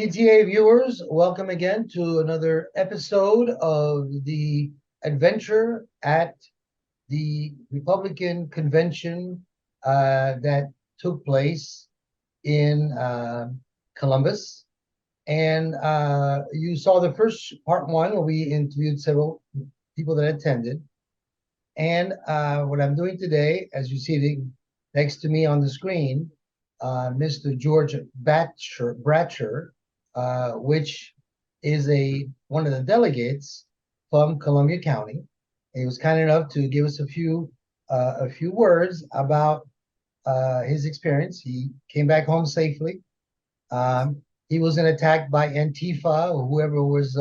CTA viewers, welcome again to another episode of the adventure at the Republican convention that took place in Columbus. And you saw the first part one where we interviewed several people that attended. And what I'm doing today, as you see next to me on the screen, Mr. George Bratcher, which is one of the delegates from Columbia County. He was kind enough to give us a few words about his experience. He came back home safely. He wasn't attacked by Antifa or whoever was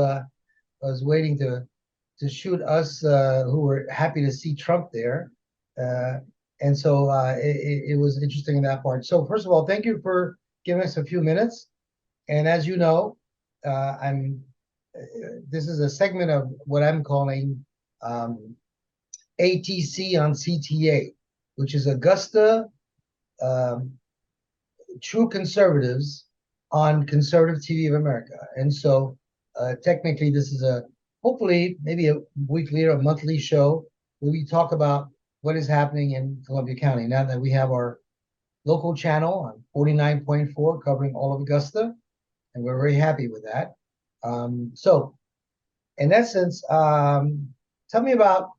waiting to shoot us who were happy to see Trump there. And so it was interesting in that part. So first of all, thank you for giving us a few minutes. And as you know, this is a segment of what I'm calling ATC on CTA, which is Augusta True Conservatives on Conservative TV of America. And so technically this is hopefully maybe a weekly or a monthly show where we talk about what is happening in Columbia County now that we have our local channel on 49.4 covering all of Augusta, and we're very happy with that. So in essence, tell me about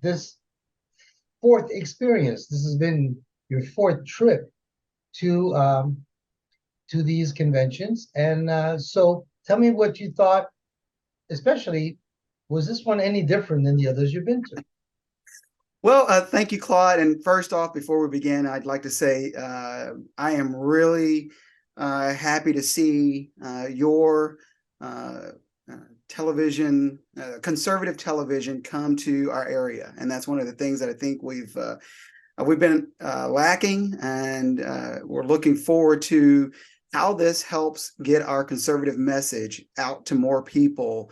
this fourth experience. This has been your fourth trip to these conventions. And so tell me what you thought, especially, was this one any different than the others you've been to? Well, thank you, Claude. And first off, before we begin, I'd like to say I am really happy to see your television, conservative television, come to our area, and that's one of the things that I think we've been lacking, and we're looking forward to how this helps get our conservative message out to more people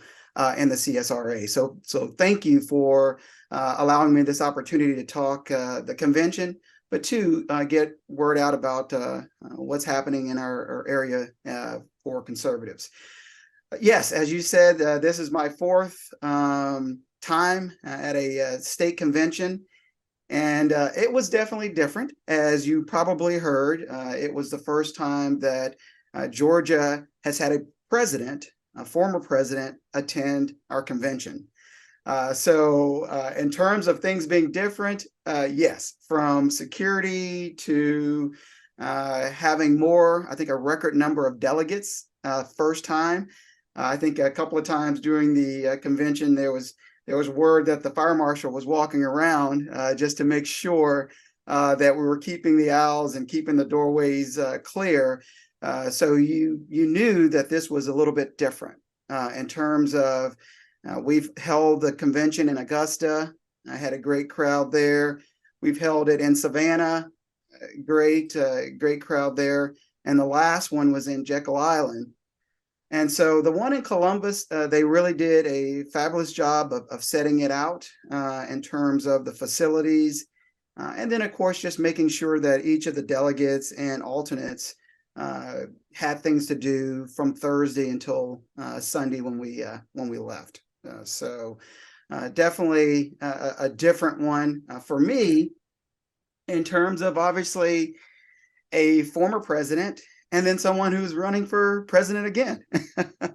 in the CSRA. So thank you for allowing me this opportunity to talk the convention, but to get word out about what's happening in our area for conservatives. Yes, as you said, this is my fourth time at a state convention, and it was definitely different. As you probably heard, it was the first time that Georgia has had a former president, attend our convention. So in terms of things being different, yes, from security to having more, I think a record number of delegates, first time. I think a couple of times during the convention, there was word that the fire marshal was walking around just to make sure that we were keeping the aisles and keeping the doorways clear. So you knew that this was a little bit different in terms of we've held the convention in Augusta. I had a great crowd there. We've held it in Savannah, great crowd there. And the last one was in Jekyll Island. And so the one in Columbus, they really did a fabulous job of setting it out in terms of the facilities. And then, of course, just making sure that each of the delegates and alternates had things to do from Thursday until Sunday when we left. So definitely a different one for me in terms of obviously a former president and then someone who's running for president again.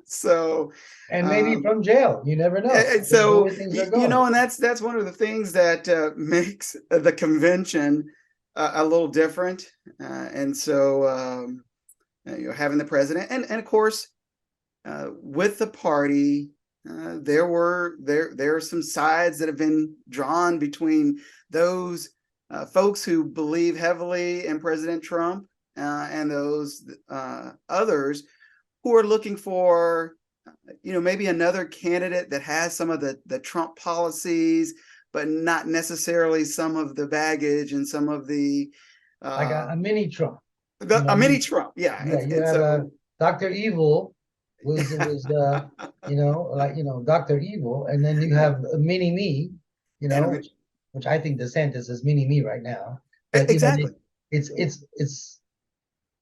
So and maybe from jail, you never know. So and that's one of the things that makes the convention a little different. And so having the president and of course with the party, there are some sides that have been drawn between those folks who believe heavily in President Trump and those others who are looking for maybe another candidate that has some of the Trump policies, but not necessarily some of the baggage and some of the like a mini Trump. A mini Trump, yeah. Yeah, you have Dr. Evil was Dr. Evil, and then you have mini me, which I think DeSantis is mini me right now. But exactly, it's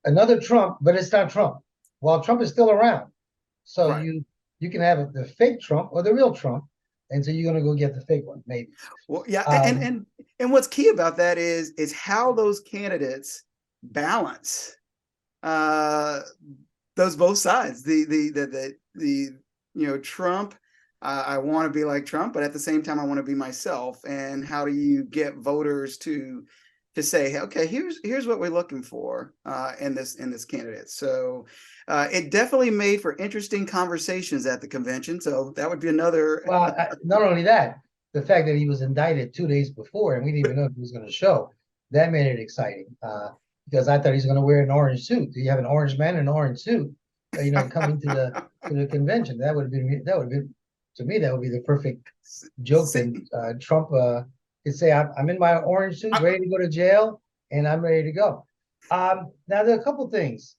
another Trump, but it's not Trump. while Trump is still around. So Right. you can have the fake Trump or the real Trump, and so you're going to go get the fake one, maybe. Well, yeah, Um, and what's key about that is how those candidates balance uh, those both sides. Trump. I want to be like Trump, but at the same time, I want to be myself. And how do you get voters to say, hey, okay, here's what we're looking for in this candidate? So it definitely made for interesting conversations at the convention. So that would be another. well, not only that, the fact that he was indicted 2 days before, and we didn't even know if he was going to show, that made it exciting. Because I thought he was going to wear an orange suit. Do you have an orange man in an orange suit? Coming to the convention. That would have been to me that would be the perfect joke. See, Then Trump could say, I'm in my orange suit, ready to go to jail, and I'm ready to go." Now there are a couple things.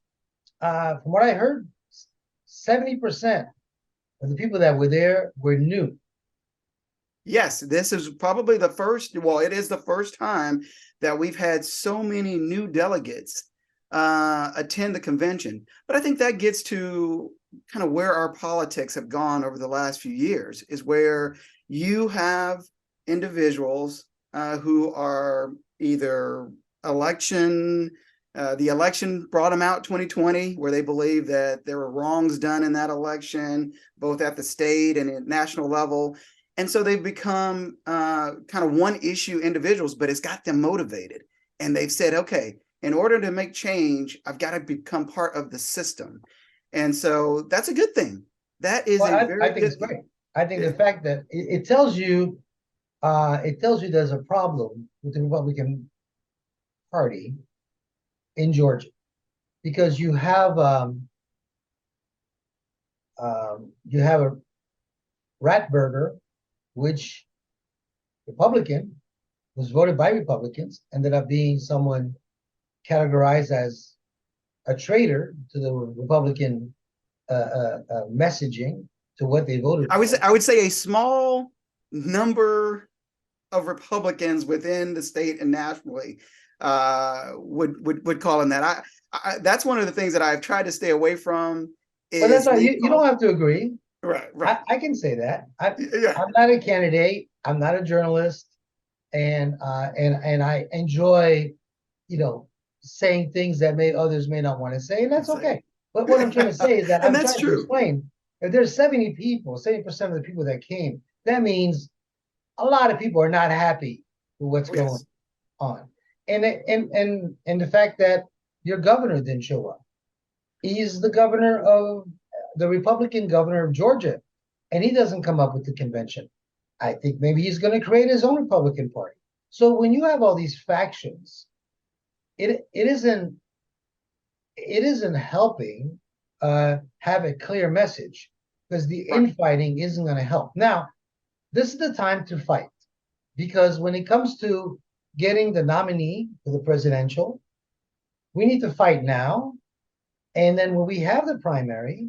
From what I heard, 70% of the people that were there were new. yes, this is probably the first. Well, it is the first time that we've had so many new delegates attend the convention. But I think that gets to kind of where our politics have gone over the last few years, is where you have individuals who are either the election brought them out 2020, where they believe that there were wrongs done in that election, both at the state and at national level. And so they've become kind of one issue individuals, but it's got them motivated. And they've said, okay, in order to make change, I've got to become part of the system. And so that's a good thing. That is Well, a I very think it's good great. thing. I think Yeah. the fact that it tells you there's a problem with the Republican Party in Georgia because you have a Ratberger, which Republican was voted by Republicans, ended up being someone categorized as a traitor to the Republican messaging, to what they voted for. I would say a small number of Republicans within the state and nationally would call him that. That's one of the things that I've tried to stay away from. But that's Is right. You don't have to agree. right. I can say that. Yeah, I'm not a candidate. I'm not a journalist, and I enjoy, you know, saying things that others may not want to say, and that's it's like, okay. But what I'm trying to say is that and I'm that's trying to true. explain if there's 70 people, 70% of the people that came, that means a lot of people are not happy with what's Oh, going yes. on. And the fact that your governor didn't show up. He's the governor of the Republican governor of Georgia, and he doesn't come up with the convention. I think maybe he's going to create his own Republican Party. So when you have all these factions, it isn't helping have a clear message, because the Right. infighting isn't going to help. Now, this is the time to fight, because when it comes to getting the nominee for the presidential, we need to fight now. And then when we have the primary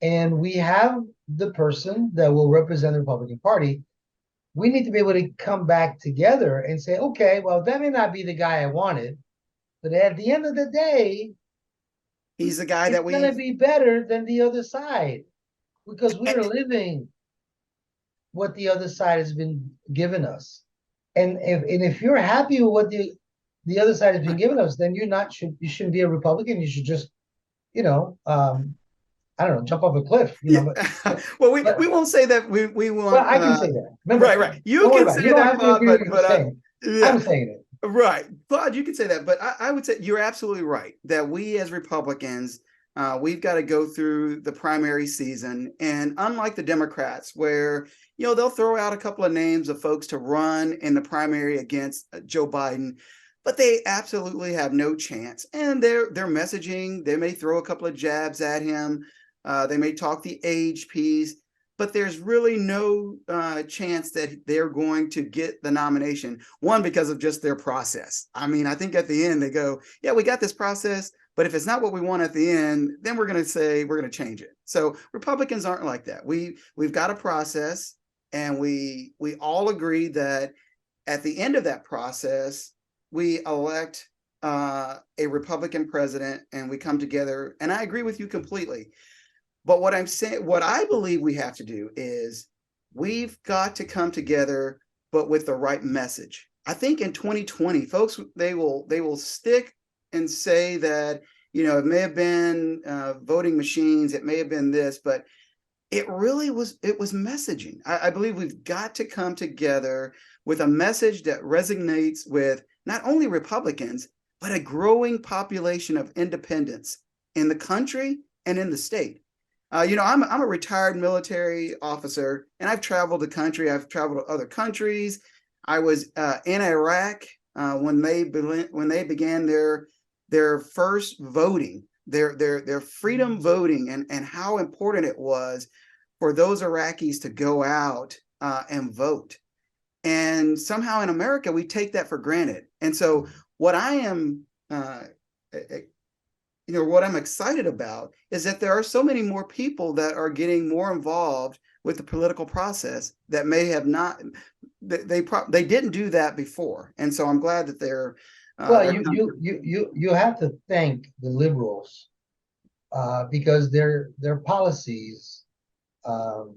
and we have the person that will represent the Republican Party, we need to be able to come back together and say, okay, well, that may not be the guy I wanted, but at the end of the day, He's the guy it's that going to we've. be better than the other side, because we eh, are living what the other side has been giving us. And if you're happy with what the other side has been giving us, then you shouldn't be a Republican. You should just, you know, I don't know, jump off a cliff, Yeah. but Well, but we won't say that we well, want. I can say that. Right, Remember, right. You don't worry can about it. You say don't that, have to Claude, agree with what I'm saying. yeah. I'm saying it. Right. Claude, you can say that, but I would say you're absolutely right that we as Republicans, we've got to go through the primary season. And unlike the Democrats, where, they'll throw out a couple of names of folks to run in the primary against Joe Biden, but they absolutely have no chance. And their messaging, they may throw a couple of jabs at him. They may talk the age piece, but there's really no chance that they're going to get the nomination. One, because of just their process. I mean, I think at the end they go, yeah, we got this process, but if it's not what we want at the end, then we're going to say we're going to change it. So Republicans aren't like that. We've got a process, and we all agree that at the end of that process, we elect a Republican president and we come together, and I agree with you completely. But what I'm saying, what I believe we have to do is we've got to come together, but with the right message. I think in 2020, folks, they will stick and say that, it may have been voting machines, it may have been this, but it was messaging. I believe we've got to come together with a message that resonates with not only Republicans, but a growing population of independents in the country and in the state. I'm a retired military officer, and I've traveled the country. I've traveled to other countries. I was in Iraq when they began their first voting, their freedom voting, and how important it was for those Iraqis to go out and vote. And somehow in America, we take that for granted. And so what I am what I'm excited about is that there are so many more people that are getting more involved with the political process that may have not, they didn't do that before. And so I'm glad that Well, they're you have to thank the liberals because their policies, um,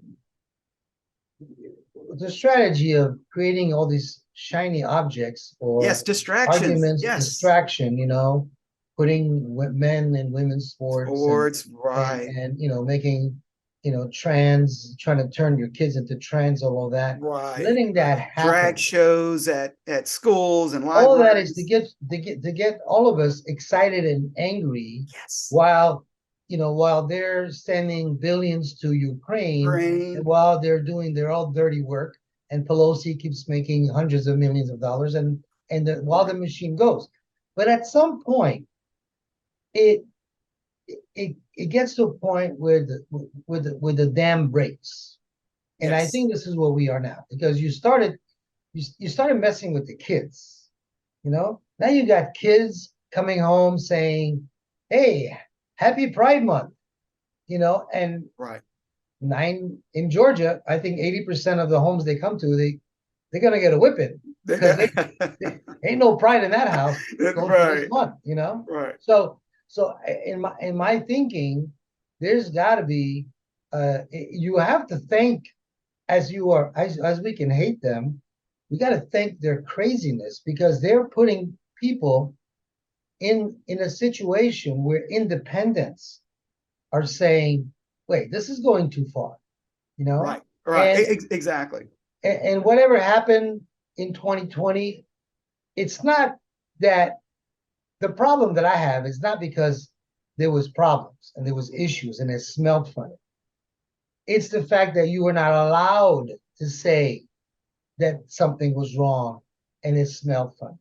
the strategy of creating all these shiny objects or yes, distractions. arguments, Yes. distraction, putting men and women's sports Sports, and right. and making trans, trying to turn your kids into trans, all of that, Right. letting Right. that Drag happen. shows at schools and All of that is to libraries. get all of us excited and angry Yes. while while they're sending billions to Ukraine, and Brain. while they're doing their all dirty work, and Pelosi keeps making hundreds of millions of dollars, while the Right. machine goes. But at some point, it it gets to a point where the dam breaks. And I Yes. think this is where we are now, because you started messing with the kids. Now you got kids coming home saying, "Hey, happy Pride Month," and Right. nine in Georgia, I think 80% of the homes they come to, they're gonna get a whipping because they ain't no pride in that house going for this Right. month. Right. So in my thinking, there's got to be you have to think, as we can hate them, we got to thank their craziness, because they're putting people in a situation where independents are saying, "Wait, this is going too far," you know, Right. Right. and Exactly. and whatever happened in 2020, it's not that the problem that I have is not because there was problems and there was issues and it smelled funny. It's the fact that you were not allowed to say that something was wrong and it smelled funny.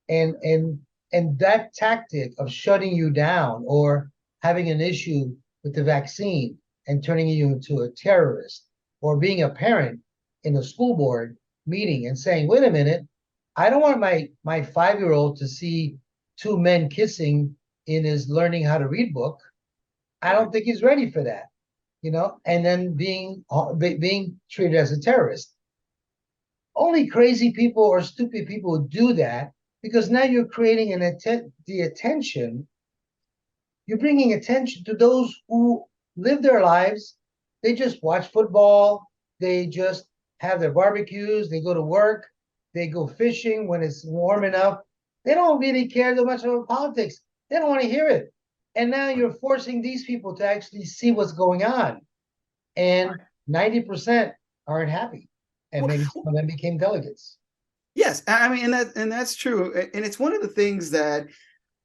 And that tactic of shutting you down, or having an issue with the vaccine and turning you into a terrorist, or being a parent in a school board meeting and saying, "Wait a minute, I don't want my 5-year-old to see two men kissing in his learning how to read book. I Right. don't think he's ready for that," and then being treated as a terrorist. Only crazy people or stupid people do that, because now you're creating the attention. You're bringing attention to those who live their lives. They just watch football. They just have their barbecues. They go to work. They go fishing when it's warm enough. They don't really care so much about politics. They don't want to hear it. And now you're forcing these people to actually see what's going on. And 90% aren't happy. And Well, maybe some of them became delegates. yes. I mean, and that's true. And it's one of the things that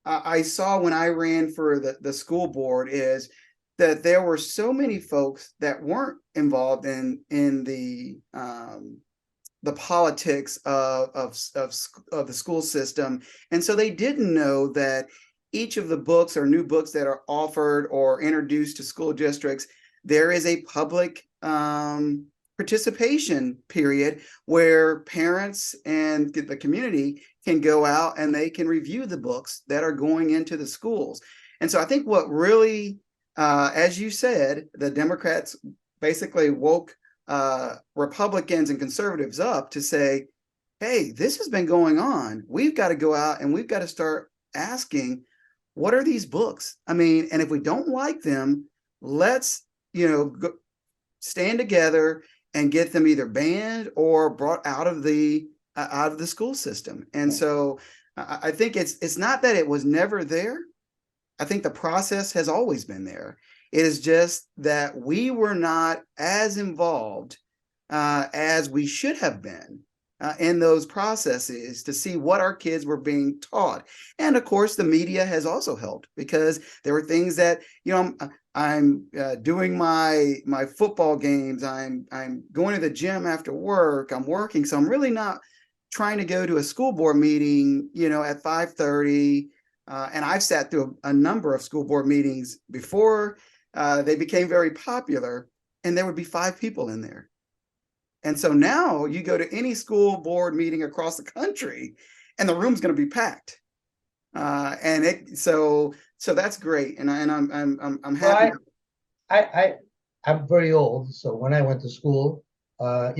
I saw when I ran for the school board, is that there were so many folks that weren't involved in the politics of the school system, and so they didn't know that each of the books or new books that are offered or introduced to school districts, there is a public participation period where parents and the community can go out and they can review the books that are going into the schools. And so I think what really, as you said, the Democrats basically woke Republicans and conservatives up to say, "Hey, this has been going on. We've got to go out and we've got to start asking, what are these books? I mean, and if we don't like them, let's, stand together and get them either banned or brought out of the school system. And so I think it's not that it was never there. I think the process has always been there. It is just that we were not as involved as we should have been in those processes to see what our kids were being taught. And of course, the media has also helped, because there were things that, I'm doing my football games. I'm going to the gym after work. I'm working, so I'm really not trying to go to a school board meeting, at 5:30. And I've sat through a number of school board meetings before they became very popular, and there would be 5 people in there. And so now you go to any school board meeting across the country, and the room's going to be packed. So that's great, and I'm happy. Well, I'm very old, so when I went to school, I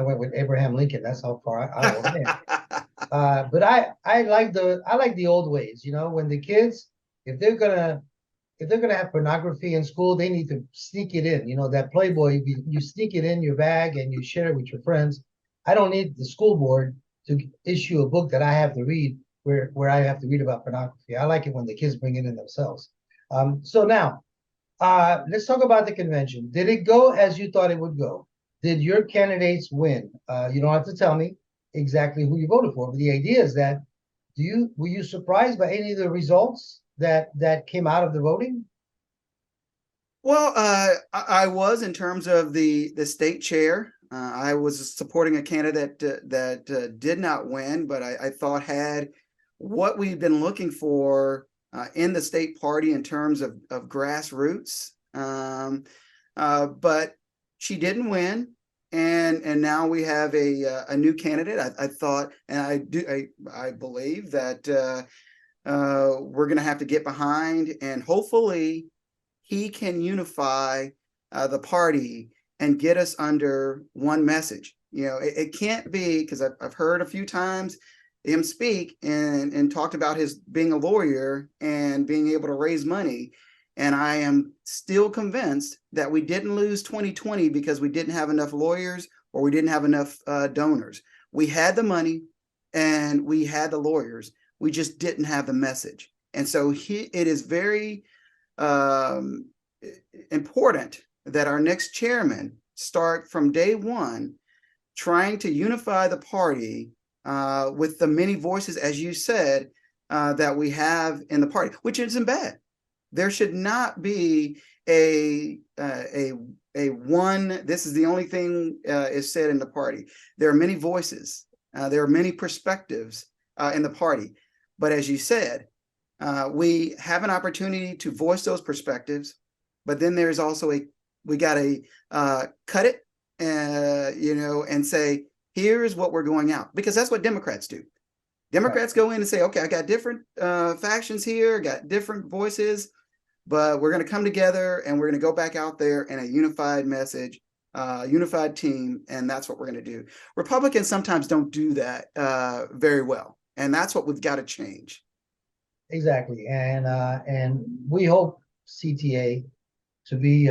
went with Abraham Lincoln. That's how far I old am. But I like the old ways. When the kids, if they're gonna have pornography in school, they need to sneak it in. That Playboy, you sneak it in your bag and you share it with your friends. I don't need the school board to issue a book that I have to read where I have to read about pornography. I like it when the kids bring it in themselves. So now, let's talk about the convention. Did it go as you thought it would go? Did your candidates win? You don't have to tell me exactly who you voted for, but the idea is that were you surprised by any of the results that came out of the voting? Well, I was, in terms of the state chair. I was supporting a candidate that did not win, but I thought had what we've been looking for in the state party in terms of grassroots. But she didn't win, and now we have a new candidate. I thought, and I believe that we're going to have to get behind, and hopefully he can unify the party and get us under one message. It can't be, because I've heard a few times him speak and talked about his being a lawyer and being able to raise money. And I am still convinced that we didn't lose 2020 because we didn't have enough lawyers or we didn't have enough donors. We had the money and we had the lawyers. We just didn't have the message. And so it is very important that our next chairman start from day one trying to unify the party with the many voices, as you said, that we have in the party, which isn't bad. There should not be a one, this is the only thing is said in the party. There are many voices. There are many perspectives in the party. But as you said, we have an opportunity to voice those perspectives, but then there's also we got to cut it, and say, here's what we're going out, because that's what Democrats do. Democrats go in and say, okay, I got different factions here, got different voices, but we're going to come together and we're going to go back out there in a unified message, unified team, and that's what we're going to do. Republicans sometimes don't do that very well, and that's what we've got to change. Exactly, and we hope CTA to be.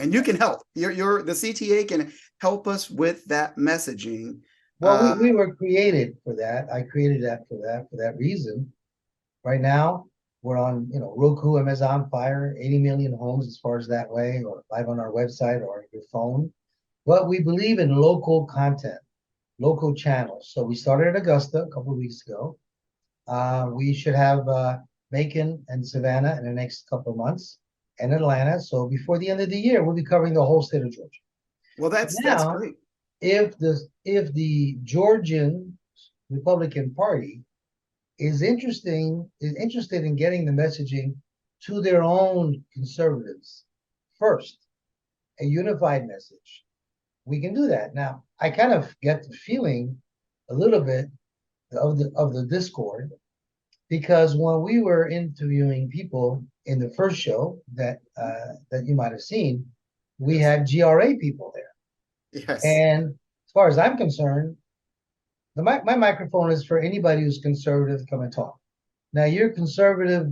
And you can help. The CTA can help us with that messaging. Well, we were created for that. I created that for that reason. Right now, we're on Roku, Amazon Fire, 80 million homes as far as that way, or live on our website or your phone. But we believe in local content, local channels. So we started at Augusta a couple of weeks ago. We should have Macon and Savannah in the next couple of months, and Atlanta. So before the end of the year, we'll be covering the whole state of Georgia. Well, that's great. If the Georgian Republican Party is interested in getting the messaging to their own conservatives first, a unified message, we can do that. Now, I kind of get the feeling a little bit of the discord, because when we were interviewing people in the first show that you might have seen, we had GRA people there. Yes. And as far as I'm concerned, my microphone is for anybody who's conservative to come and talk. Now you're conservative,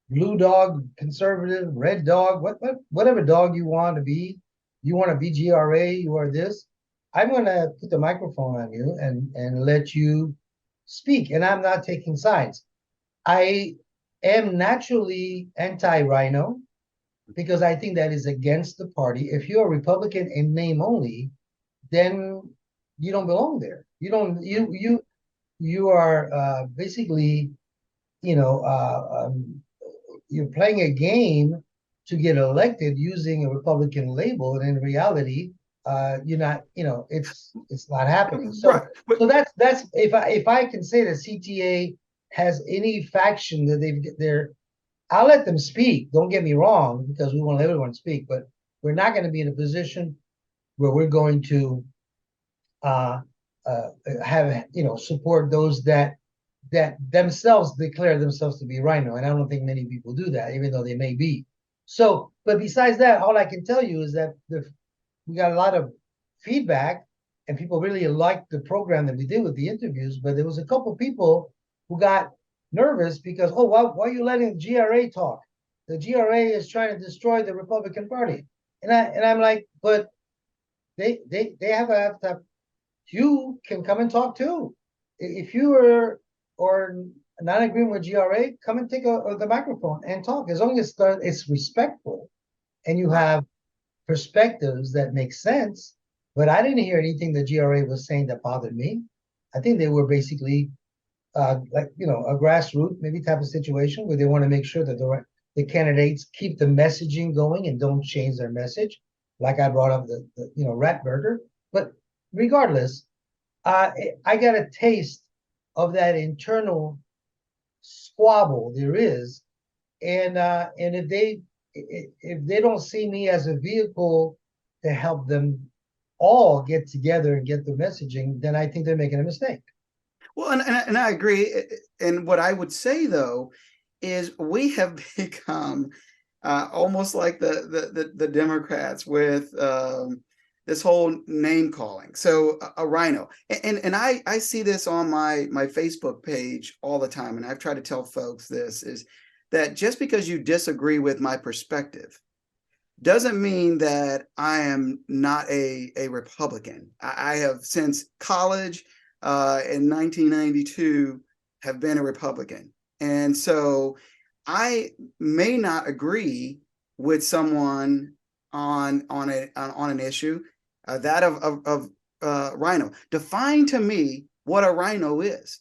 blue dog, conservative, red dog, whatever dog you want to be. You want to be GRA, you are this. I'm gonna put the microphone on you and let you speak. And I'm not taking sides. I am naturally anti-rhino because I think that is against the party. If you're a Republican in name only, then you don't belong there. You don't you are basically, you know, you're playing a game to get elected using a Republican label, and in reality, you're not. You know, it's not happening. Right. So that's if I can say that CTA has any faction that they're, I'll let them speak. Don't get me wrong, because we want everyone to speak, but we're not going to be in a position where we're going to uh, have, you know, support those that themselves declare themselves to be rhino. And I don't think many people do that, even though they may be. So, but besides that, all I can tell you is that we got a lot of feedback, and people really liked the program that we did with the interviews. But there was a couple people who got nervous because, oh, why are you letting the GRA talk? The GRA is trying to destroy the Republican Party. I'm like, but they have to, you can come and talk too. If you are or not agreeing with GRA, come and take the microphone and talk. As long as it's respectful and you have perspectives that make sense. But I didn't hear anything the GRA was saying that bothered me. I think they were basically like, you know, a grassroots maybe type of situation where they want to make sure that the candidates keep the messaging going and don't change their message. Like I brought up the you know, Ratburger. But regardless, I got a taste of that internal squabble there is, and if they don't see me as a vehicle to help them all get together and get the messaging, then I think they're making a mistake. Well, and I agree. And what I would say though is we have become almost like the Democrats with this whole name calling. So a rhino, and I see this on my Facebook page all the time, and I've tried to tell folks this is that just because you disagree with my perspective doesn't mean that I am not a Republican. I have since college in 1992 have been a Republican, and so I may not agree with someone on an issue that of rhino. Define to me what a rhino is.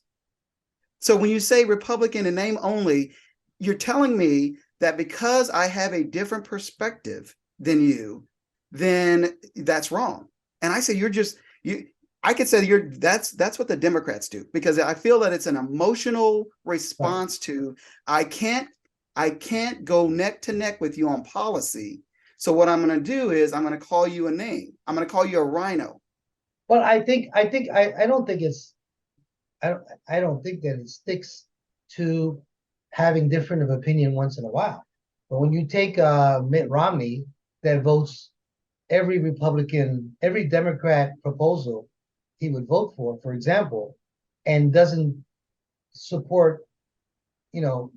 So when you say Republican in name only, you're telling me that because I have a different perspective than you, then that's wrong. And I say you're just you. I could say that's what the Democrats do, because I feel that it's an emotional response to I can't go neck to neck with you on policy. So what I'm going to do is I'm going to call you a name. I'm going to call you a rhino. Well, I don't think it's I don't think that it sticks to having different of opinion once in a while. But when you take Mitt Romney that votes every Republican, every Democrat proposal he would vote for example, and doesn't support, you know,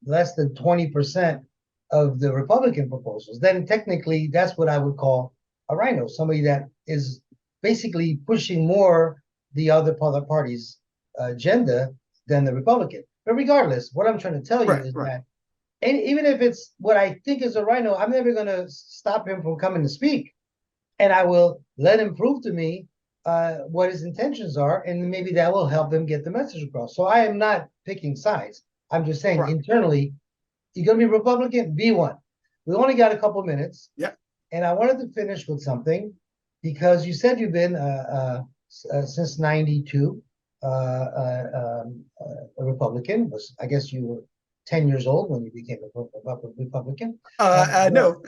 less than 20% of the Republican proposals, then technically that's what I would call a rhino, somebody that is basically pushing more the other party's agenda than the Republican. But regardless, what I'm trying to tell you is that, and even if it's what I think is a rhino, I'm never going to stop him from coming to speak. And I will let him prove to me what his intentions are, and maybe that will help them get the message across. So I am not picking sides. I'm just saying internally, you're going to be Republican, be one. We only got a couple minutes. Yeah. And I wanted to finish with something, because you said you've been since 92 a Republican. I guess you were 10 years old when you became a Republican. No.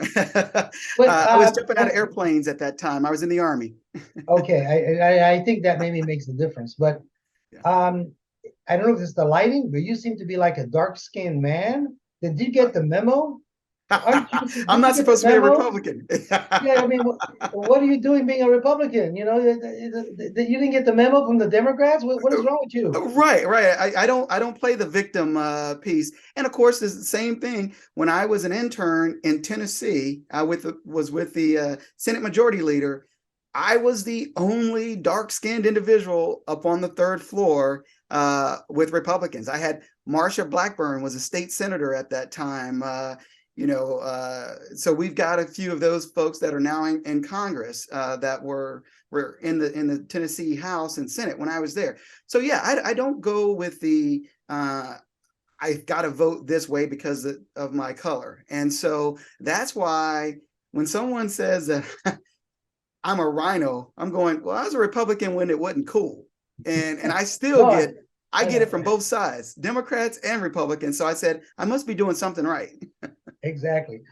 But I was jumping out of airplanes at that time. I was in the Army. Okay. I think that maybe makes a difference. But I don't know if it's the lighting, but you seem to be like a dark-skinned man. Did you get the memo? Aren't you? I'm Did you not get the supposed to be a memo? Republican. Yeah, I mean, what are you doing being a Republican? You know, you didn't get the memo from the Democrats. What is wrong with you? Right, right. I don't play the victim piece. And of course, it's the same thing. When I was an intern in Tennessee, was with the Senate Majority Leader. I was the only dark-skinned individual up on the third floor with Republicans. I had Marsha Blackburn was a state senator at that time. So we've got a few of those folks that are now in Congress that were in the Tennessee House and Senate when I was there. So yeah, I don't go with the I got to vote this way because of my color, and so that's why when someone says that I'm a rhino, I'm going, well, I was a Republican when it wasn't cool, and I still No, get it from both sides, Democrats and Republicans. So I said I must be doing something right. exactly.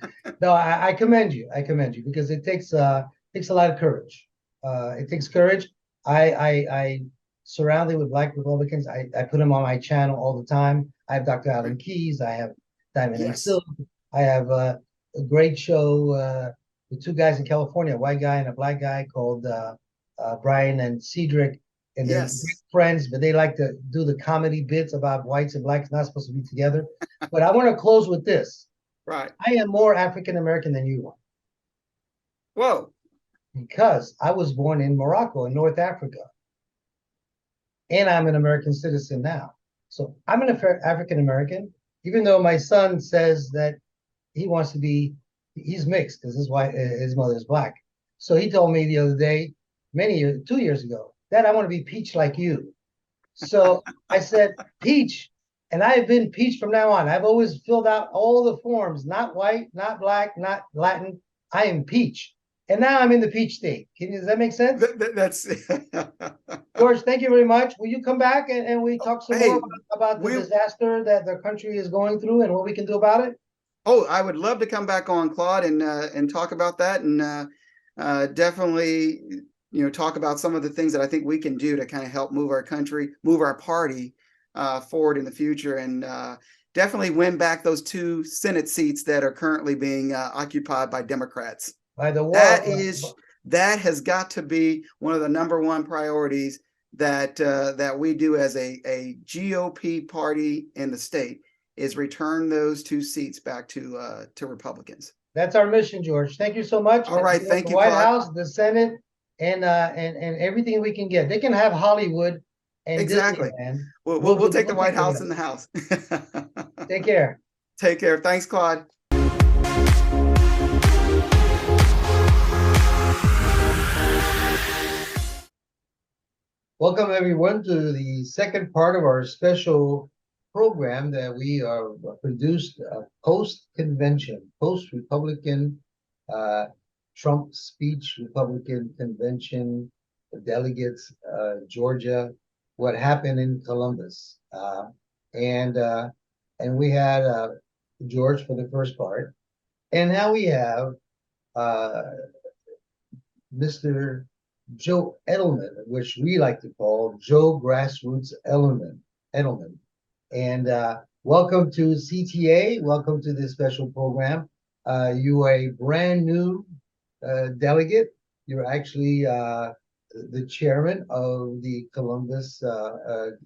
No, I commend you. I commend you because it takes a lot of courage. It takes courage. I surrounded with Black Republicans. I put them on my channel all the time. I have Dr. Alan Keyes. I have Diamond and Yes. Silk. I have a great show with two guys in California, a white guy and a black guy called Brian and Cedric. And they're great Yes. friends, but they like to do the comedy bits about whites and blacks not supposed to be together. But I want to close with this. Right. I am more African American than you are Whoa. because I was born in Morocco in North Africa, and I'm an American citizen now. So I'm an African American, even though my son says that he wants to be, he's mixed because his mother is black. So he told me the other day, 2 years ago, Dad, I want to be peach like you. So I said, peach. And I've been peach from now on. I've always filled out all the forms, not white, not black, not Latin. I am peach. And now I'm in the peach state. Does that make sense? That's George, thank you very much. Will you come back and we talk some hey, more about the disaster that the country is going through and what we can do about it? oh, I would love to come back on, Claude, and talk about that, and definitely talk about some of the things that I think we can do to kind of help move our country, move our party forward in the future, and definitely win back those 2 Senate seats that are currently being occupied by Democrats. By the war, That has got to be one of the number one priorities that we do as a GOP party in the state, is return those 2 seats back to Republicans. That's our mission, George. Thank you so much. All right, thank you, the White Claude. House, the Senate, and everything we can get. They can have Hollywood and Exactly. Disneyland. We'll take the White House and the House. Take care. Take care. Thanks, Claude. Welcome, everyone, to the second part of our special program that we are produced post-convention, post-Republican Trump speech, Republican convention, the delegates, Georgia, what happened in Columbus. And we had George for the first part. And now we have Mr. Joe Edelman, which we like to call Joe Grassroots Edelman. And welcome to CTA. Welcome to this special program. You are a brand new delegate. You're actually the chairman of the Columbus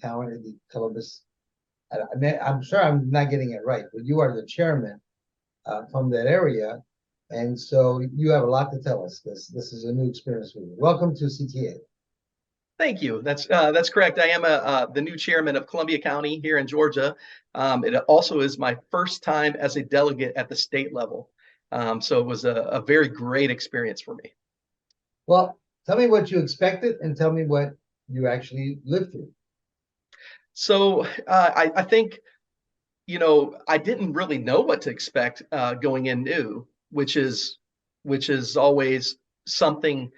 County, the Columbus. I'm sure I'm not getting it right, but you are the chairman from that area. And so you have a lot to tell us. This is a new experience for you. Welcome to CTA. Thank you. That's correct. I am the new chairman of Columbia County here in Georgia. It also is my first time as a delegate at the state level. So it was a very great experience for me. Well, tell me what you expected and tell me what you actually lived through. So I think, I didn't really know what to expect going in new, which is always something.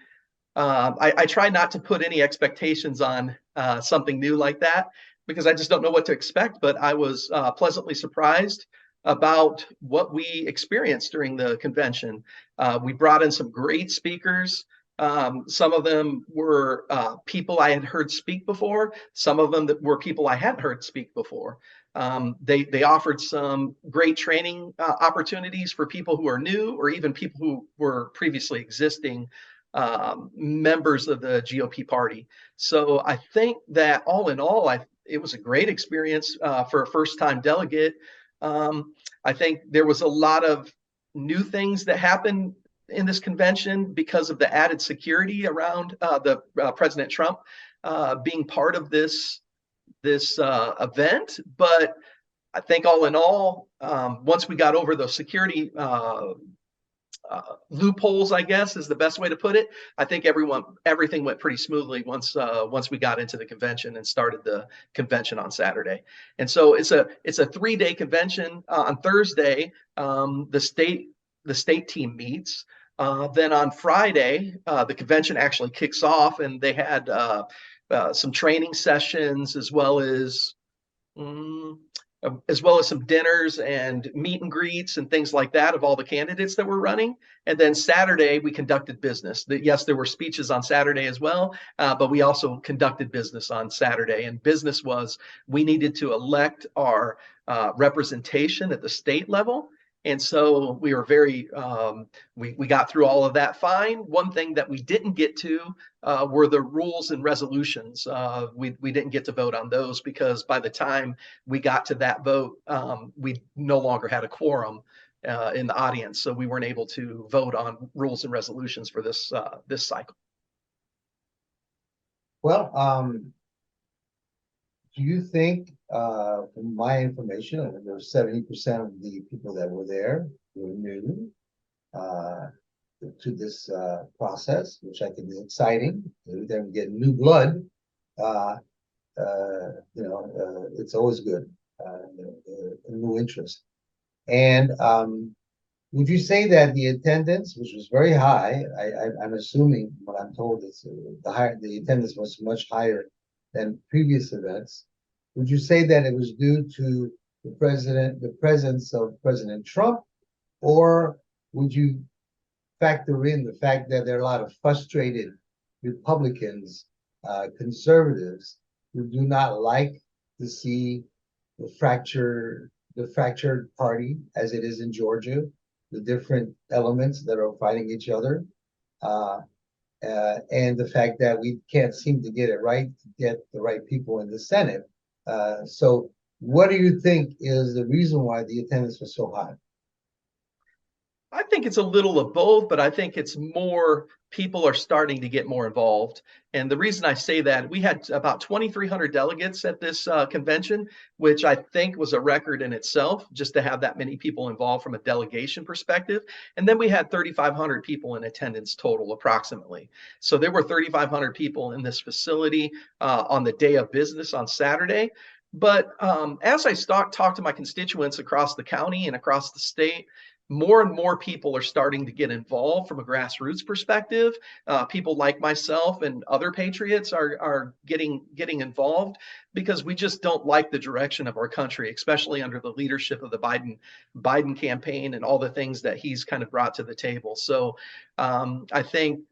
I try not to put any expectations on something new like that because I just don't know what to expect. But I was pleasantly surprised about what we experienced during the convention. We brought in some great speakers. Some of them were people I had heard speak before. Some of them that were people I hadn't heard speak before. They offered some great training opportunities for people who are new, or even people who were previously existing members of the GOP party. So I think that all in all, it was a great experience for a first-time delegate. I think there was a lot of new things that happened in this convention because of the added security around the President Trump being part of this event. But I think all in all, once we got over those security loopholes, I guess is the best way to put it, I think everything went pretty smoothly once we got into the convention and started the convention on Saturday. And so it's a 3-day convention. On Thursday, the state team meets. Then on Friday, the convention actually kicks off, and they had some training sessions as well as some dinners and meet and greets and things like that of all the candidates that were running. And then Saturday, we conducted business. Yes, there were speeches on Saturday as well, but we also conducted business on Saturday. And business was, we needed to elect our representation at the state level. And so we were we got through all of that fine. One thing that we didn't get to were the rules and resolutions. We didn't get to vote on those because by the time we got to that vote, we no longer had a quorum in the audience. So we weren't able to vote on rules and resolutions for this cycle. Well, do you think, from my information, I think there was 70% of the people that were there were new to this process, which I think is exciting. Every time we get new blood, it's always good, a new interest. And would you say that the attendance, which was very high, I'm assuming what I'm told is the attendance was much higher than previous events. Would you say that it was due to the presence of President Trump, or would you factor in the fact that there are a lot of frustrated Republicans, conservatives, who do not like to see the fractured party as it is in Georgia, the different elements that are fighting each other, and the fact that we can't seem to get it right, to get the right people in the Senate. So what do you think is the reason why the attendance was so high? I think it's a little of both, but I think it's more people are starting to get more involved. And the reason I say that, we had about 2,300 delegates at this convention, which I think was a record in itself, just to have that many people involved from a delegation perspective. And then we had 3,500 people in attendance total, approximately. So there were 3,500 people in this facility on the day of business on Saturday. But as I talk to my constituents across the county and across the state, more and more people are starting to get involved from a grassroots perspective. People like myself and other patriots are getting involved because we just don't like the direction of our country, especially under the leadership of the Biden campaign and all the things that he's kind of brought to the table. So I think,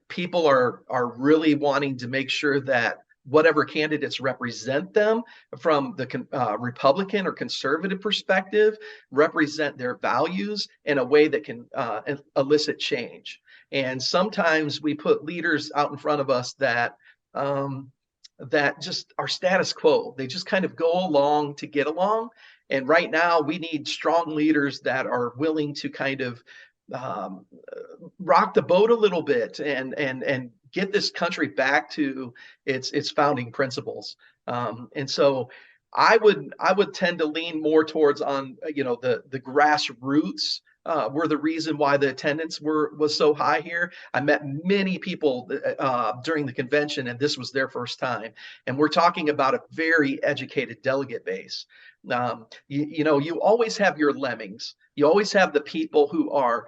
people are really wanting to make sure that whatever candidates represent them from the Republican or conservative perspective represent their values in a way that can elicit change. And sometimes we put leaders out in front of us that just are status quo. They just kind of go along to get along. And right now we need strong leaders that are willing to kind of rock the boat a little bit and get this country back to its founding principles. And so I would tend to lean more towards on, the grassroots were the reason why the attendance was so high here. I met many people during the convention, and this was their first time. And we're talking about a very educated delegate base. You always have your lemmings. You always have the people who are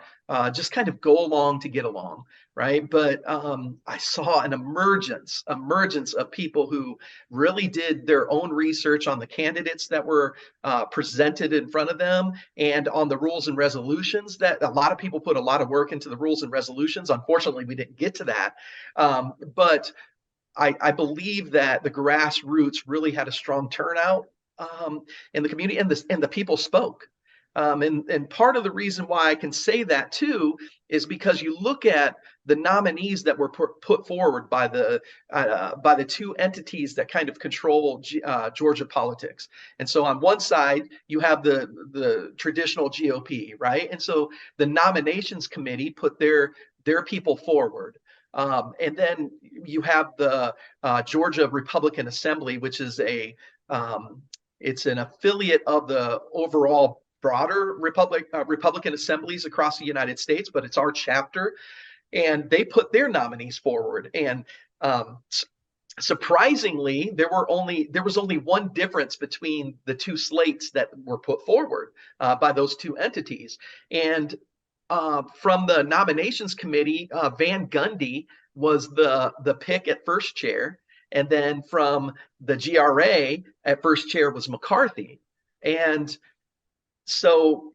just kind of go along to get along, right? But I saw an emergence of people who really did their own research on the candidates that were presented in front of them, and on the rules and resolutions. That a lot of people put a lot of work into the rules and resolutions. Unfortunately, we didn't get to that, but I believe that the grassroots really had a strong turnout in the community, and the people spoke. And part of the reason why I can say that too is because you look at the nominees that were put forward by the two entities that kind of control Georgia politics. And so on one side you have the traditional GOP, right? And so the nominations committee put their people forward. And then you have the Georgia Republican Assembly, which is it's an affiliate of the overall broader Republican assemblies across the United States, but it's our chapter, and they put their nominees forward. And surprisingly, there was only one difference between the two slates that were put forward by those two entities. And from the nominations committee, Van Gundy was the pick at first chair, and then from the GRA at first chair was McCarthy. And so,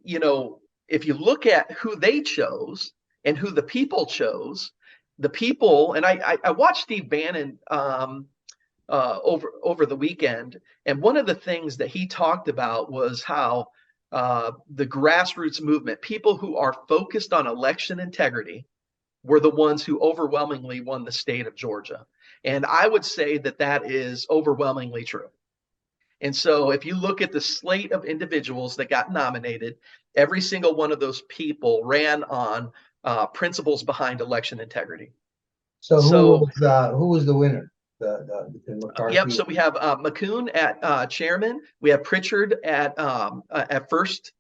if you look at who they chose and who the people chose, the people, and I watched Steve Bannon over the weekend, and one of the things that he talked about was how the grassroots movement, people who are focused on election integrity, were the ones who overwhelmingly won the state of Georgia. And I would say that is overwhelmingly true. And so if you look at the slate of individuals that got nominated, every single one of those people ran on principles behind election integrity. So who was the winner? The McCarthy? Yep. So we have McCune at chairman. We have Pritchard at first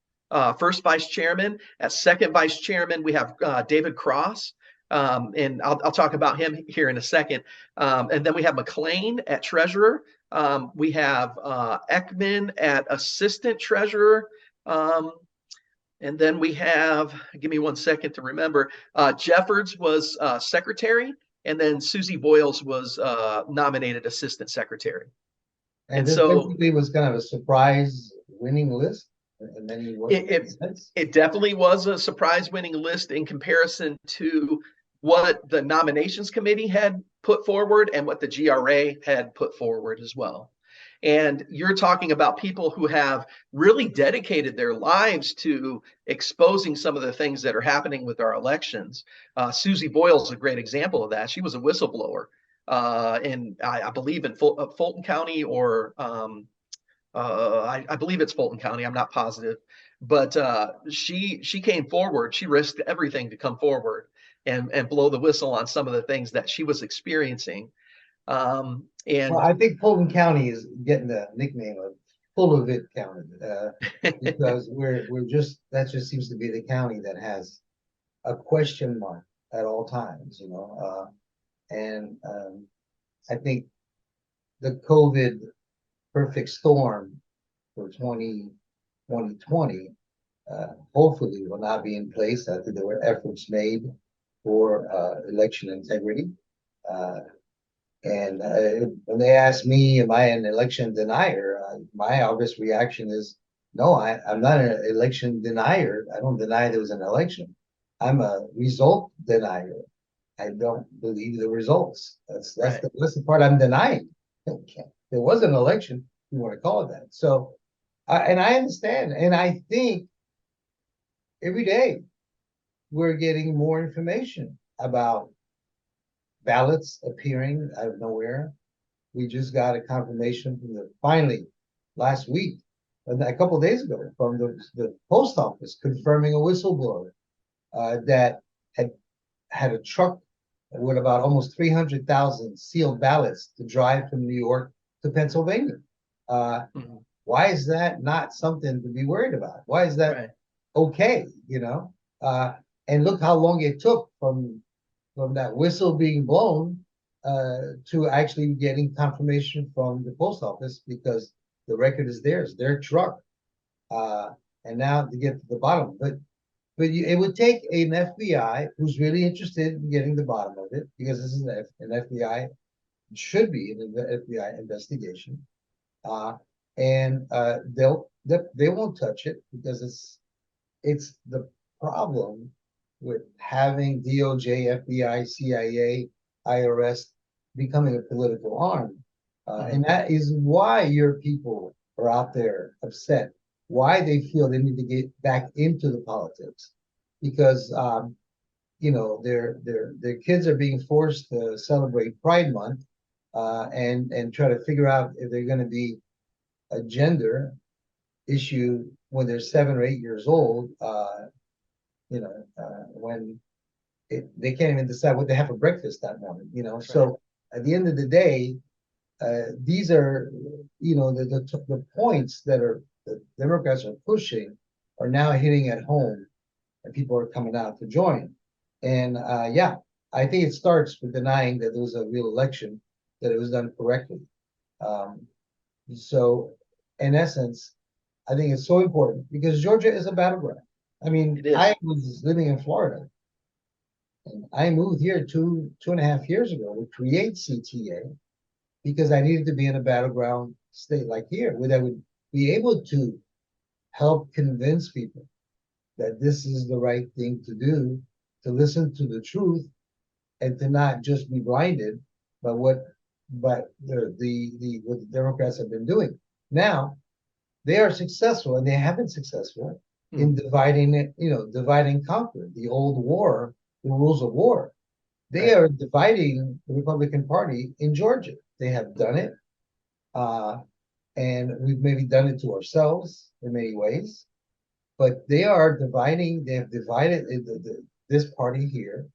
vice chairman. At second vice chairman, we have David Cross. And I'll talk about him here in a second. And then we have McLean at treasurer. We have Ekman at assistant treasurer. And then we have, give me 1 second to remember, Jeffords was secretary, and then Susie Boyles was nominated assistant secretary. And so it was kind of a surprise winning list. And then it definitely was a surprise winning list in comparison to what the nominations committee had put forward and what the GRA had put forward as well. And you're talking about people who have really dedicated their lives to exposing some of the things that are happening with our elections. Susie Boyles is a great example of that. She was a whistleblower I believe in Fulton County, or I believe it's Fulton County. I'm not positive, but she came forward. She risked everything to come forward and blow the whistle on some of the things that she was experiencing. Well, I think Fulton County is getting the nickname of full of it county, because that just seems to be the county that has a question mark at all times, and I think the COVID perfect storm for 2020 hopefully will not be in place. I think there were efforts made for election integrity. And when they ask me, am I an election denier? My obvious reaction is, no, I'm not an election denier. I don't deny there was an election. I'm a result denier. I don't believe the results. That's right. That's the part I'm denying. There was an election, if you want to call it that. So, and I understand. And I think every day we're getting more information about ballots appearing out of nowhere. We just got a confirmation from finally last week, a couple of days ago, from the post office confirming a whistleblower that had a truck with about almost 300,000 sealed ballots to drive from New York to Pennsylvania. Why is that not something to be worried about? Why is that okay? And look how long it took from that whistle being blown to actually getting confirmation from the post office, because The record is theirs, their truck. And now to get to the bottom, but it would take an FBI who's really interested in getting the bottom of it, because this is an FBI, should be an FBI investigation. And they won't touch it because it's the problem with having DOJ, FBI, CIA, IRS becoming a political arm. And that is why your people are out there upset, why they feel they need to get back into the politics, because their kids are being forced to celebrate Pride Month, and try to figure out if they're going to be a gender issue when they're 7 or 8 years old. When they can't even decide what they have for breakfast that morning. So at the end of the day, these are, the points that the Democrats are pushing are now hitting at home, and people are coming out to join. And I think it starts with denying that there was a real election, that it was done correctly. So in essence, I think it's so important because Georgia is a battleground. I mean, I was living in Florida, and I moved here 2.5 years ago to create CTA because I needed to be in a battleground state like here, where I would be able to help convince people that this is the right thing to do, to listen to the truth, and to not just be blinded by what the Democrats have been doing. Now, they are successful, and they have been successful in dividing it, divide and conquer, the old war, the rules of war. They are dividing the Republican Party in Georgia. They have done it. And we've maybe done it to ourselves in many ways. But they have divided this party here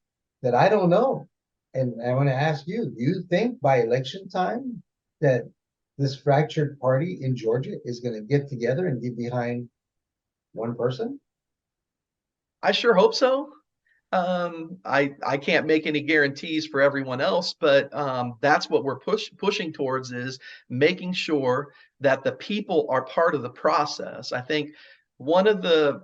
that I don't know. And I want to ask you, do you think by election time that this fractured party in Georgia is going to get together and get behind one person? I sure hope so. I can't make any guarantees for everyone else, but that's what we're pushing towards, is making sure that the people are part of the process. I think one of the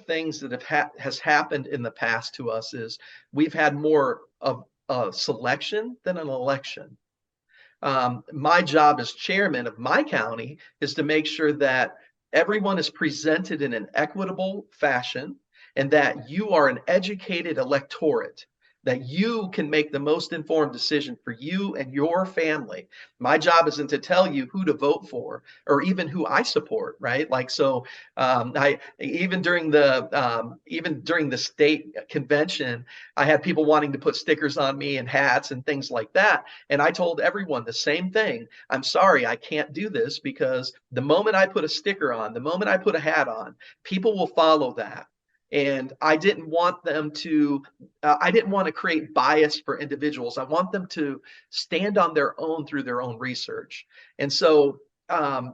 things that has happened in the past to us is we've had more of a selection than an election. My job as chairman of my county is to make sure that everyone is presented in an equitable fashion, and that you are an educated electorate, that you can make the most informed decision for you and your family. My job isn't to tell you who to vote for or even who I support, right? Like, so even during the state convention, I had people wanting to put stickers on me and hats and things like that. And I told everyone the same thing. I'm sorry, I can't do this, because the moment I put a sticker on, the moment I put a hat on, people will follow that. And I didn't want to create bias for individuals. I want them to stand on their own through their own research. And so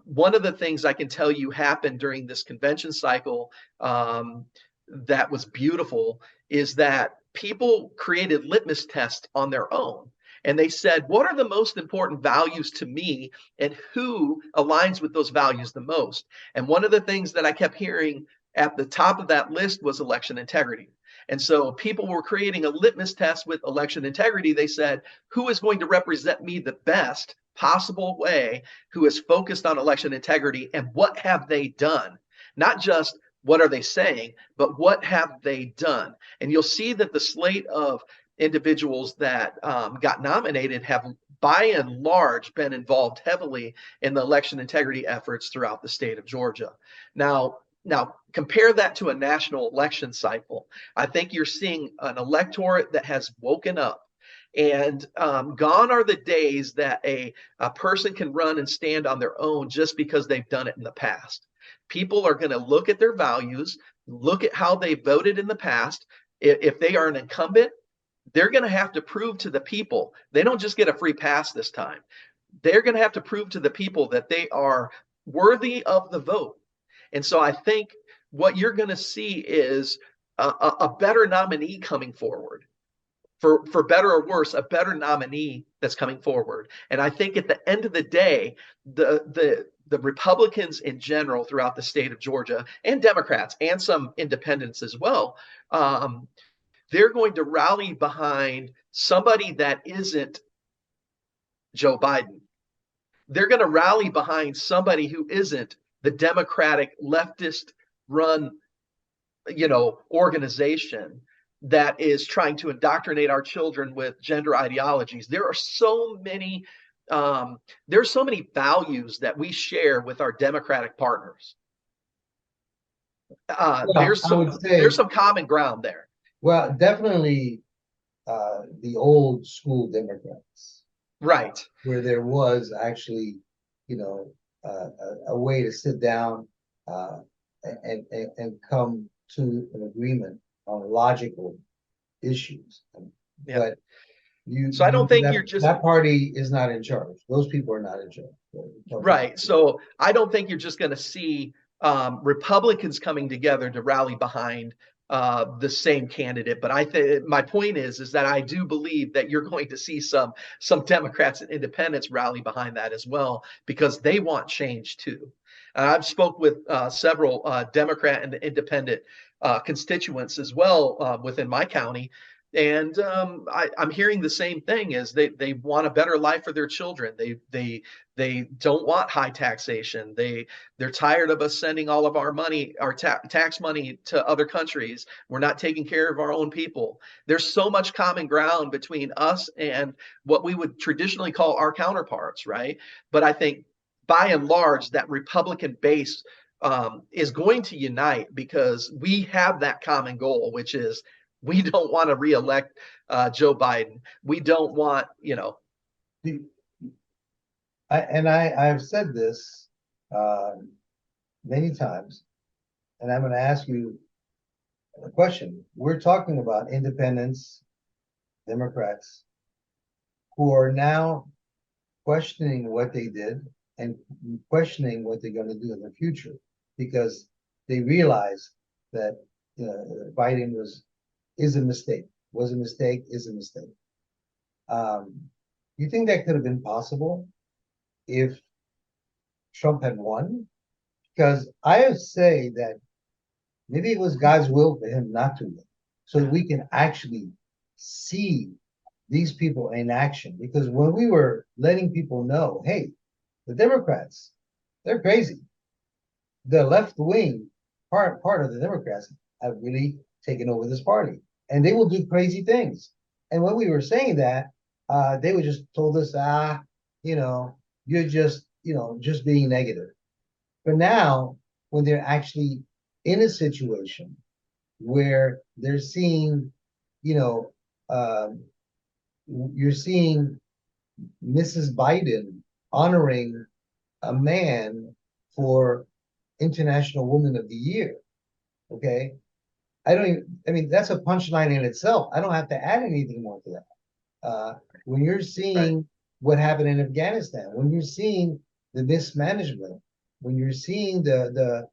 one of the things I can tell you happened during this convention cycle that was beautiful is that people created litmus tests on their own. And they said, what are the most important values to me, and who aligns with those values the most? And one of the things that I kept hearing at the top of that list was election integrity. And so people were creating a litmus test with election integrity. They said, who is going to represent me the best possible way, who is focused on election integrity, and what have they done? Not just what are they saying, but what have they done? And you'll see that the slate of individuals that got nominated have by and large been involved heavily in the election integrity efforts throughout the state of Georgia. Now, compare that to a national election cycle. I think you're seeing an electorate that has woken up, and gone are the days that a person can run and stand on their own just because they've done it in the past. People are going to look at their values, look at how they voted in the past. If they are an incumbent, they're going to have to prove to the people they don't just get a free pass this time. They're going to have to prove to the people that they are worthy of the vote. And so I think what you're going to see is a better nominee coming forward. For better or worse, a better nominee that's coming forward. And I think at the end of the day, the the Republicans in general throughout the state of Georgia, and Democrats and some independents as well, they're going to rally behind somebody that isn't Joe Biden. They're going to rally behind somebody who isn't the Democratic leftist run, organization that is trying to indoctrinate our children with gender ideologies. There's so many values that we share with our Democratic partners. There's some common ground there. Well, definitely the old school Democrats, right? Where there was actually, a way to sit down and come to an agreement on logical issues. Yeah. But so I don't think that party is not in charge. Those people are not in charge. Right. So I don't think you're just going to see Republicans coming together to rally behind the same candidate. But I think my point is that I do believe that you're going to see some Democrats and independents rally behind that as well, because they want change too. I've spoke with several Democrat and independent constituents as well within my county. And I'm hearing the same thing: is they want a better life for their children. They don't want high taxation. They're tired of us sending all of our money, our tax money, to other countries. We're not taking care of our own people. There's so much common ground between us and what we would traditionally call our counterparts, right? But I think by and large, that Republican base is going to unite, because we have that common goal, which is we don't want to reelect Joe Biden. We don't want, I've said this many times, and I'm going to ask you a question. We're talking about independents, Democrats, who are now questioning what they did and questioning what they're going to do in the future, because they realize that Biden is a mistake, was a mistake, is a mistake. You think that could have been possible if Trump had won? Because I say that maybe it was God's will for him not to win, so that we can actually see these people in action. Because when we were letting people know, hey, the Democrats, they're crazy. The left wing part of the Democrats have really taken over this party, and they will do crazy things. And when we were saying that, they would just told us, you're just being negative. But now, when they're actually in a situation where they're seeing, you're seeing Mrs. Biden honoring a man for International Woman of the Year. Okay. That's a punchline in itself. I don't have to add anything more to that. When you're seeing what happened in Afghanistan, when you're seeing the mismanagement, when you're seeing the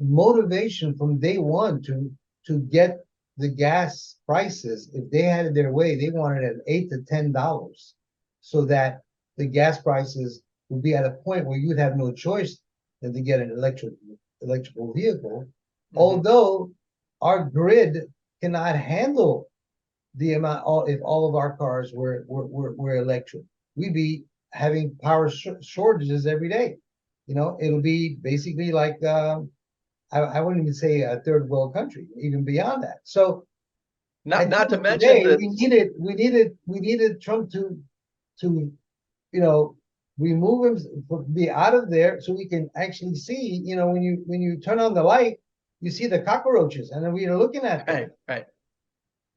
motivation from day one to get the gas prices, if they had it their way, they wanted it at $8 to $10, so that the gas prices would be at a point where you'd have no choice than to get an electrical vehicle. Mm-hmm. Although our grid cannot handle the amount, if all of our cars were electric, we'd be having power shortages every day. It'll be basically like I wouldn't even say a third world country, even beyond that. So not to mention that we needed Trump to remove him, be out of there, so we can actually see, when you turn on the light, you see the cockroaches, and then we are looking at them.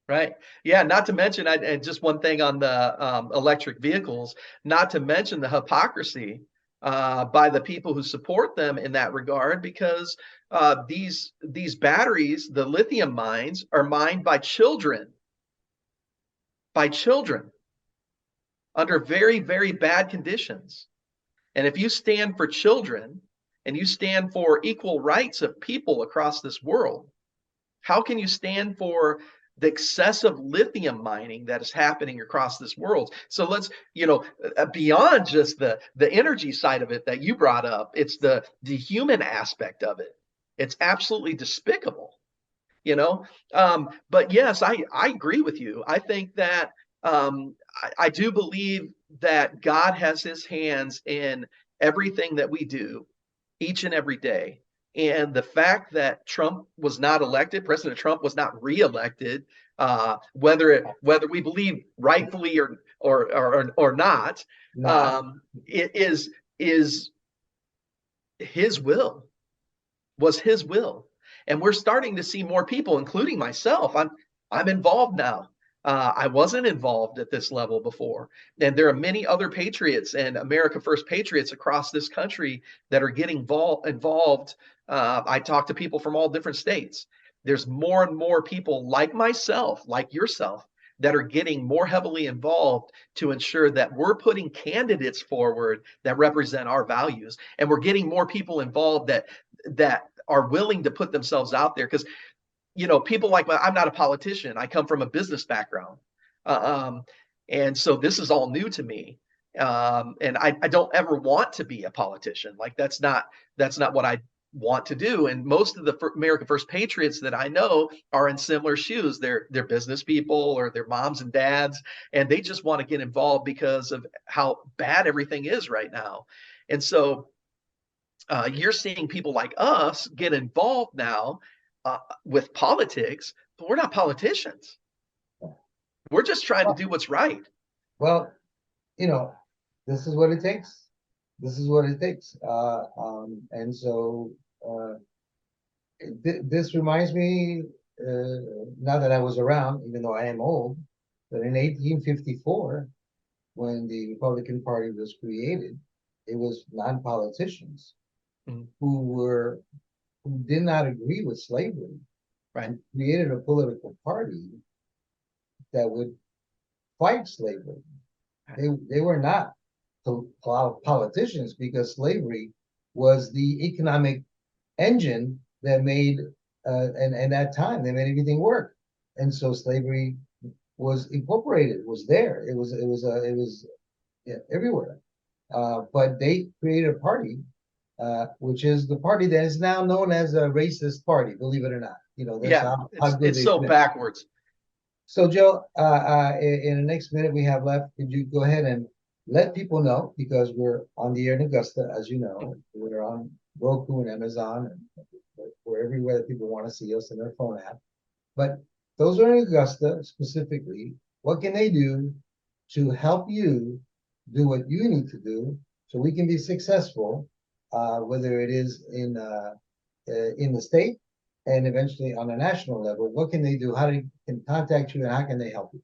Right. Yeah. Not to mention, and just one thing on the electric vehicles, not to mention the hypocrisy by the people who support them in that regard, because these batteries, the lithium mines, are mined by children under very, very bad conditions. And if you stand for children and you stand for equal rights of people across this world, how can you stand for the excessive lithium mining that is happening across this world. So let's, beyond just the energy side of it that you brought up, it's the human aspect of it. It's absolutely despicable, you know. But yes, I agree with you. I think that I do believe that God has his hands in everything that we do each and every day. And the fact that Trump was not elected, President Trump was not reelected, whether we believe rightfully or not, Nah. it is his will, was his will. And we're starting to see more people, including myself. I'm involved now. I wasn't involved at this level before. And there are many other patriots and America First patriots across this country that are getting involved. I talk to people from all different states. There's more and more people like myself, like yourself, that are getting more heavily involved to ensure that we're putting candidates forward that represent our values. And we're getting more people involved that are willing to put themselves out there. Because people like I'm not a politician. I come from a business background. And so this is all new to me. And I don't ever want to be a politician. Like that's not what I want to do. And most of the America First patriots that I know are in similar shoes. They're business people or they're moms and dads, and they just want to get involved because of how bad everything is right now. And so you're seeing people like us get involved now with politics, but we're not politicians. We're just trying to do what's right. Well, this is what it takes. This is what it takes. And so this reminds me, not that I was around, even though I am old, but in 1854, when the Republican Party was created, it was non-politicians Mhm. who did not agree with slavery, Right. and created a political party that would fight slavery. They were not politicians, because slavery was the economic engine that made and that time they made everything work. And so slavery was incorporated, was there. It was yeah, everywhere. But they created a party, which is the party that is now known as a racist party, believe it or not. That's Yeah, how good it's they so fit. backwards. So, Joe, in the next minute we have left, could you go ahead and let people know, because we're on the air in Augusta, as you know, we're on Roku and Amazon, and we're everywhere that people want to see us in their phone app. But those are in Augusta specifically. What can they do to help you do what you need to do so we can be successful, whether it is in the state and eventually on a national level? What can they do? How can contact you, and how can they help you?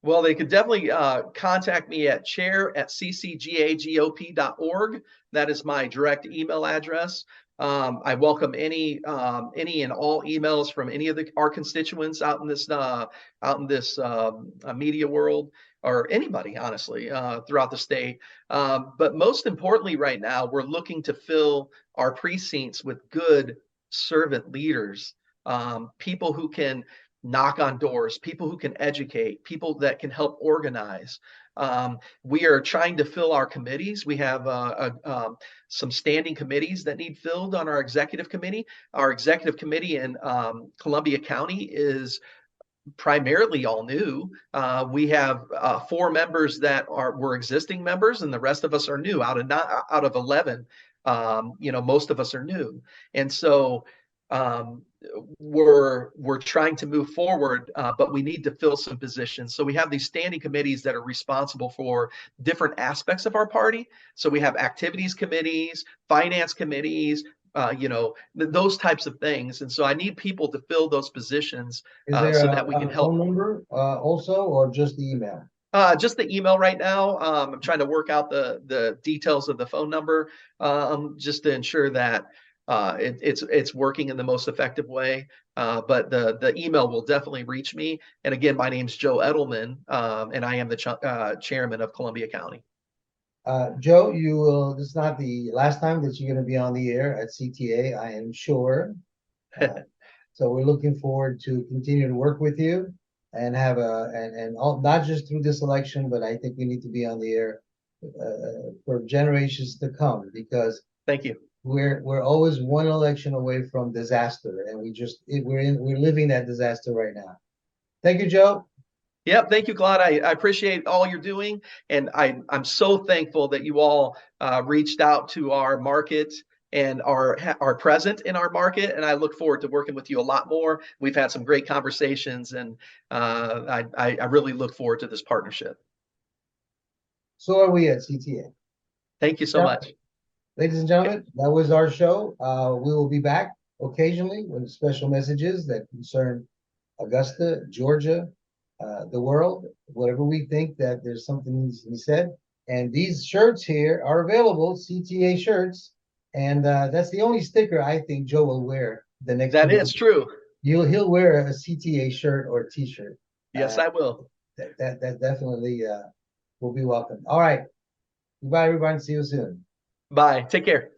Well, they could definitely contact me at chair@ccgagop.org. That is my direct email address. I welcome any and all emails from any of our constituents out in this media world, or anybody, honestly, throughout the state. But most importantly, right now, we're looking to fill our precincts with good servant leaders, people who can knock on doors, people who can educate, people that can help organize. We are trying to fill our committees. We have some standing committees that need filled on our executive committee. Our executive committee in Columbia County is primarily all new. We have 4 members that were existing members, and the rest of us are new. Out of 11, most of us are new, and so we're trying to move forward, but we need to fill some positions. So we have these standing committees that are responsible for different aspects of our party. So we have activities committees, finance committees, those types of things. And so I need people to fill those positions Is there so that we can a help. phone number also, or just the email? Just the email right now. I'm trying to work out the details of the phone number, just to ensure that it's working in the most effective way. But the email will definitely reach me. And again, my name's Joe Edelman, and I am the chairman of Columbia County. Joe, this is not the last time that you're going to be on the air at CTA, I am sure. So we're looking forward to continue to work with you and have and all, not just through this election, but I think we need to be on the air for generations to come, because Thank you. we're always one election away from disaster, and we're living that disaster right now. Thank you, Joe. Yep, thank you, Claude. I appreciate all you're doing, and I'm so thankful that you all reached out to our market and are present in our market. And I look forward to working with you a lot more. We've had some great conversations, and I really look forward to this partnership. So are we at CTA. Thank you so Yep. much. Ladies and gentlemen, that was our show. We will be back occasionally with special messages that concern Augusta, Georgia, the world, whatever we think that there's something needs to be said. And these shirts here are available, CTA shirts. And that's the only sticker I think Joe will wear the next That two is weeks. true. He'll wear a CTA shirt or T-shirt. Yes, I will. That definitely will be welcome. All right. Goodbye, everyone. See you soon. Bye. Take care.